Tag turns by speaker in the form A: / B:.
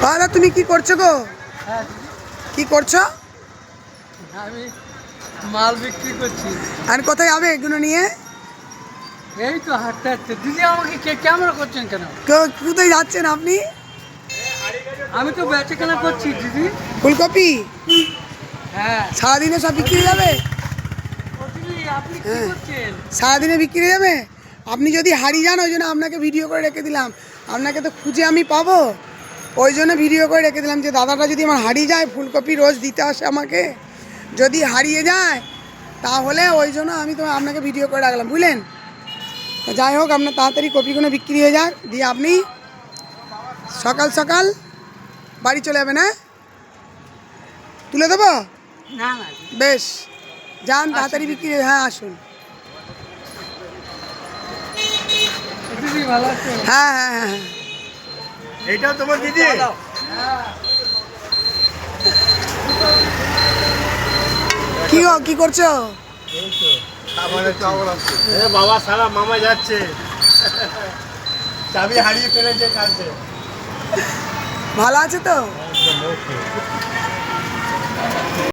A: দাদা তুমি কি করছো গো? কি করছো?
B: আমি মাল বিক্রি করছি।
A: আর কোথায় যাবে এগুলো নিয়ে?
B: এই তো হাঁটতে হাঁটতে। দিদি আমাকে ক্যামেরা করছেন কেন?
A: কোথায় যাচ্ছেন আপনি?
B: আমি তো বেচাকেনা করছি দিদি।
A: ফুলকপি
B: হ্যাঁ।
A: সারাদিনে সব বিক্রি হয়ে যাবে?
B: ও দিদি আপনি কি করছেন?
A: সারাদিনে বিক্রি হয়ে যাবে? আপনি যদি হারিয়ে যান ওই জন্য আপনাকে ভিডিও করে রেখে দিলাম। আপনাকে তো খুঁজে আমি পাবো, ওই জন্য ভিডিও করে রেখে দিলাম যে দাদাটা যদি আমার হারিয়ে যায়, ফুলকপি রোজ দিতে আসে আমাকে, যদি হারিয়ে যায় তাহলে ওই জন্য আমি তো আপনাকে ভিডিও করে রাখলাম, বুঝলেন? তো যাই হোক, আপনার তাড়াতাড়ি কপিগুলো বিক্রি হয়ে যাক, দিয়ে আপনি সকাল সকাল বাড়ি চলে যাবেন। হ্যাঁ, তুলে দেবো?
B: না না
A: বেশ, যান তাড়াতাড়ি বিক্রি। হ্যাঁ আসুন।
B: দিদি ভালো আছে?
A: হ্যাঁ হ্যাঁ হ্যাঁ হ্যাঁ।
C: এইটাও তোমার দিদি?
A: কি গো, কি করছো?
C: বাবা সারা মামা যাচ্ছে, চাবি হারিয়ে ফেলেছে কালকে।
A: ভালো আছে তো?